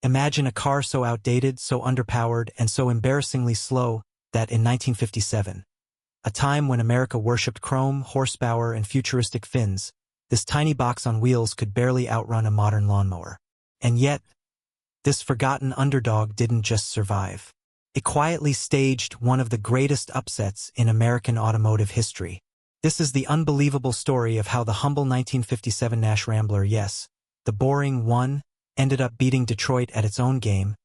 Imagine a car so outdated, so underpowered, and so embarrassingly slow that in 1957, a time when America worshipped chrome, horsepower, and futuristic fins, this tiny box on wheels could barely outrun a modern lawnmower. And yet, this forgotten underdog didn't just survive. It quietly staged one of the greatest upsets in American automotive history. This is the unbelievable story of how the humble 1957 Nash Rambler, yes, the boring one, ended up beating Detroit at its own game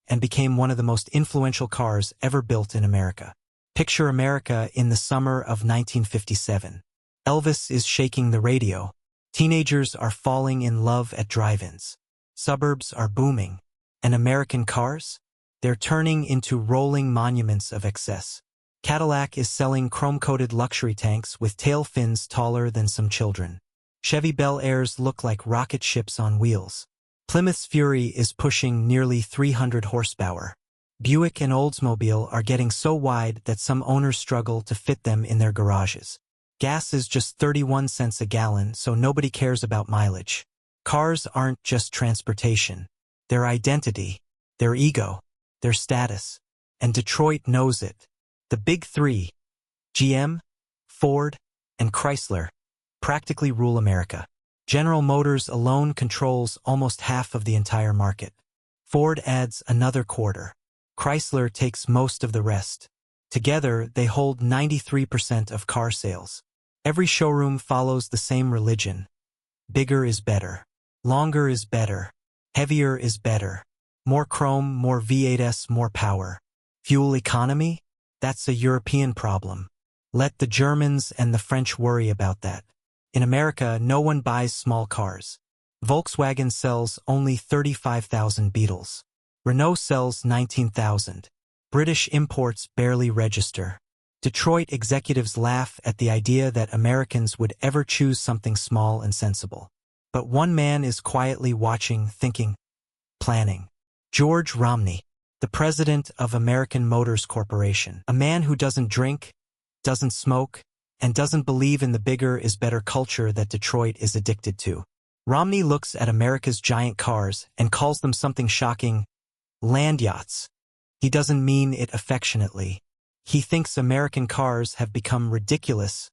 and became one of the most influential cars ever built in America. Picture America in the summer of 1957. Elvis is shaking the radio. Teenagers are falling in love at drive-ins. Suburbs are booming. And American cars? They're turning into rolling monuments of excess. Cadillac is selling chrome-coated luxury tanks with tail fins taller than some children. Chevy Bel Airs look like rocket ships on wheels. Plymouth's Fury is pushing nearly 300 horsepower. Buick and Oldsmobile are getting so wide that some owners struggle to fit them in their garages. Gas is just 31 cents a gallon, so nobody cares about mileage. Cars aren't just transportation. Their identity, their ego, their status. And Detroit knows it. The big three, GM, Ford, and Chrysler, practically rule America. General Motors alone controls almost half of the entire market. Ford adds another quarter. Chrysler takes most of the rest. Together, they hold 93% of car sales. Every showroom follows the same religion. Bigger is better. Longer is better. Heavier is better. More chrome, more V8s, more power. Fuel economy? That's a European problem. Let the Germans and the French worry about that. In America, no one buys small cars. Volkswagen sells only 35,000 Beetles. Renault sells 19,000. British imports barely register. Detroit executives laugh at the idea that Americans would ever choose something small and sensible. But one man is quietly watching, thinking, planning. George Romney, the president of American Motors Corporation. A man who doesn't drink, doesn't smoke, and doesn't believe in the bigger is better culture that Detroit is addicted to. Romney looks at America's giant cars and calls them something shocking, land yachts. He doesn't mean it affectionately. He thinks American cars have become ridiculous,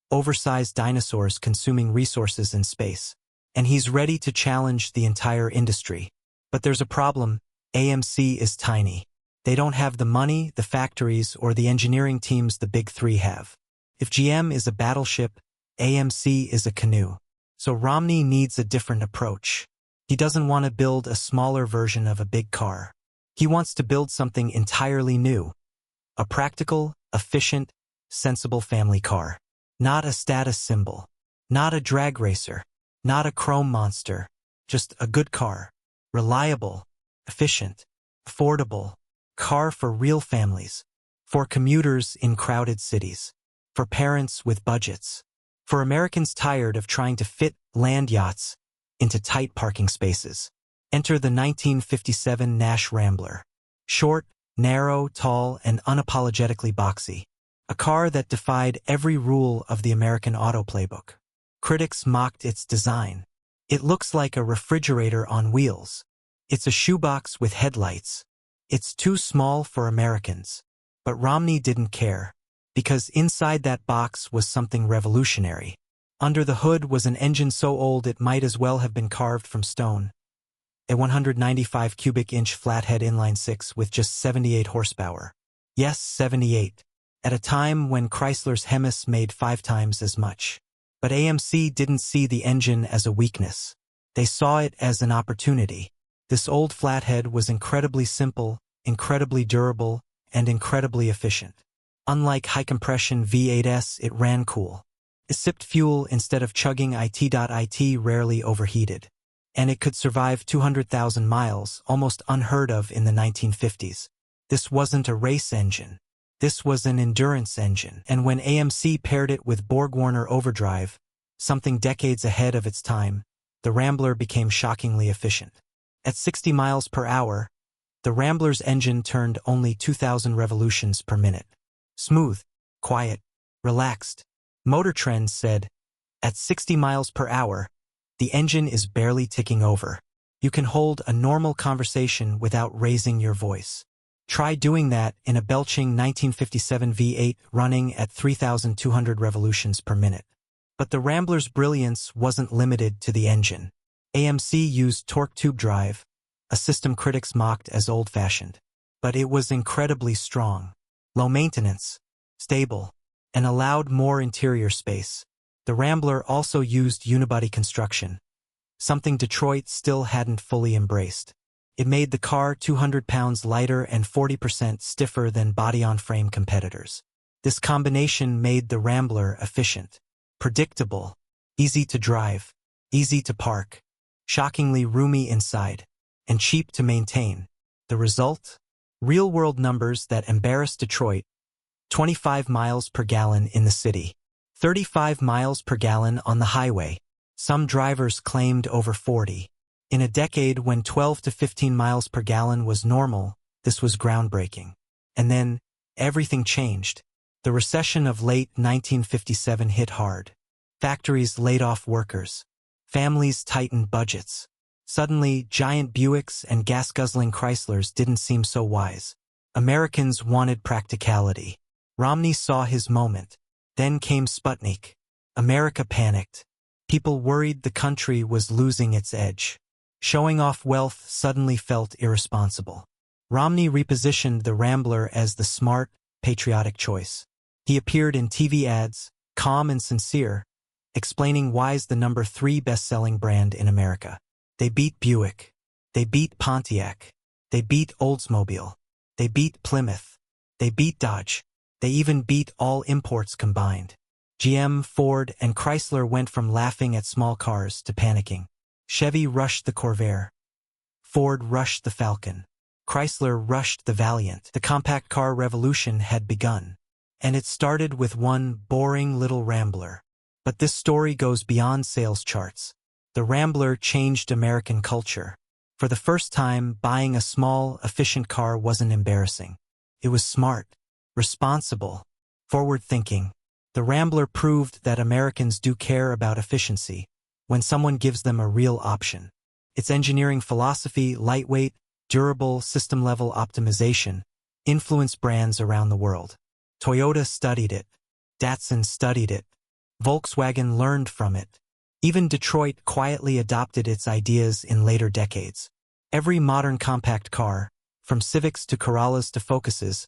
oversized dinosaurs consuming resources in space. And he's ready to challenge the entire industry. But there's a problem. AMC is tiny. They don't have the money, the factories, or the engineering teams the big three have. If GM is a battleship, AMC is a canoe. So Romney needs a different approach. He doesn't want to build a smaller version of a big car. He wants to build something entirely new. A practical, efficient, sensible family car. Not a status symbol. Not a drag racer. Not a chrome monster. Just a good car. Reliable. Efficient. Affordable. Car for real families. For commuters in crowded cities. For parents with budgets. For Americans tired of trying to fit land yachts into tight parking spaces. Enter the 1957 Nash Rambler. Short, narrow, tall, and unapologetically boxy. A car that defied every rule of the American auto playbook. Critics mocked its design. It looks like a refrigerator on wheels. It's a shoebox with headlights. It's too small for Americans. But Romney didn't care. Because inside that box was something revolutionary. Under the hood was an engine so old it might as well have been carved from stone. A 195 cubic inch flathead inline-six with just 78 horsepower. Yes, 78. At a time when Chrysler's Hemis made 5 times as much. But AMC didn't see the engine as a weakness. They saw it as an opportunity. This old flathead was incredibly simple, incredibly durable, and incredibly efficient. Unlike high-compression V8s, it ran cool. It sipped fuel instead of chugging it, rarely overheated. And it could survive 200,000 miles, almost unheard of in the 1950s. This wasn't a race engine. This was an endurance engine. And when AMC paired it with Borg-Warner overdrive, something decades ahead of its time, the Rambler became shockingly efficient. At 60 miles per hour, the Rambler's engine turned only 2,000 revolutions per minute. Smooth, quiet, relaxed. Motor Trend said, at 60 miles per hour, the engine is barely ticking over. You can hold a normal conversation without raising your voice. Try doing that in a belching 1957 V8 running at 3,200 revolutions per minute. But the Rambler's brilliance wasn't limited to the engine. AMC used torque tube drive, a system critics mocked as old-fashioned. But it was incredibly strong, low maintenance, stable, and allowed more interior space. The Rambler also used unibody construction, something Detroit still hadn't fully embraced. It made the car 200 pounds lighter and 40% stiffer than body-on-frame competitors. This combination made the Rambler efficient, predictable, easy to drive, easy to park, shockingly roomy inside, and cheap to maintain. The result? Real-world numbers that embarrassed Detroit: 25 miles per gallon in the city, 35 miles per gallon on the highway. Some drivers claimed over 40. In a decade when 12 to 15 miles per gallon was normal, this was groundbreaking. And then, everything changed. The recession of late 1957 hit hard. Factories laid off workers. Families tightened budgets. Suddenly, giant Buicks and gas-guzzling Chryslers didn't seem so wise. Americans wanted practicality. Romney saw his moment. Then came Sputnik. America panicked. People worried the country was losing its edge. Showing off wealth suddenly felt irresponsible. Romney repositioned the Rambler as the smart, patriotic choice. He appeared in TV ads, calm and sincere, explaining why's the number 3 best-selling brand in America. They beat Buick. They beat Pontiac. They beat Oldsmobile. They beat Plymouth. They beat Dodge. They even beat all imports combined. GM, Ford, and Chrysler went from laughing at small cars to panicking. Chevy rushed the Corvair. Ford rushed the Falcon. Chrysler rushed the Valiant. The compact car revolution had begun. And it started with one boring little Rambler. But this story goes beyond sales charts. The Rambler changed American culture. For the first time, buying a small, efficient car wasn't embarrassing. It was smart, responsible, forward-thinking. The Rambler proved that Americans do care about efficiency when someone gives them a real option. Its engineering philosophy, lightweight, durable, system-level optimization, influenced brands around the world. Toyota studied it. Datsun studied it. Volkswagen learned from it. Even Detroit quietly adopted its ideas in later decades. Every modern compact car, from Civics to Corollas to Focuses,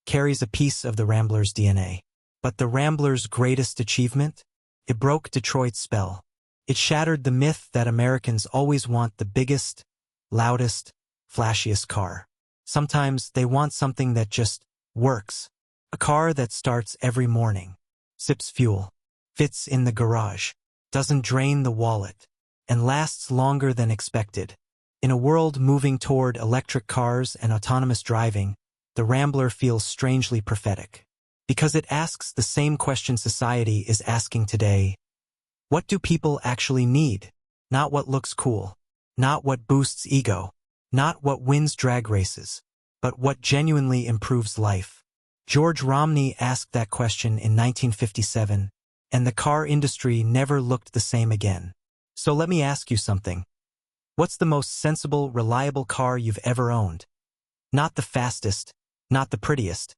carries a piece of the Rambler's DNA. But the Rambler's greatest achievement? It broke Detroit's spell. It shattered the myth that Americans always want the biggest, loudest, flashiest car. Sometimes they want something that just works. A car that starts every morning, sips fuel, fits in the garage, doesn't drain the wallet, and lasts longer than expected. In a world moving toward electric cars and autonomous driving, the Rambler feels strangely prophetic. Because it asks the same question society is asking today. What do people actually need? Not what looks cool. Not what boosts ego. Not what wins drag races. But what genuinely improves life. George Romney asked that question in 1957, and the car industry never looked the same again. So let me ask you something. What's the most sensible, reliable car you've ever owned? Not the fastest, not the prettiest,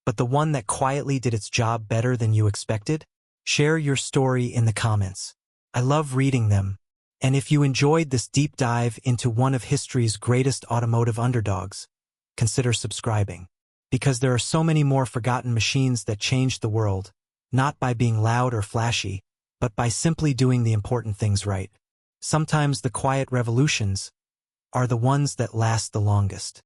but the one that quietly did its job better than you expected? Share your story in the comments. I love reading them. And if you enjoyed this deep dive into one of history's greatest automotive underdogs, consider subscribing. Because there are so many more forgotten machines that changed the world, not by being loud or flashy, but by simply doing the important things right. Sometimes the quiet revolutions are the ones that last the longest.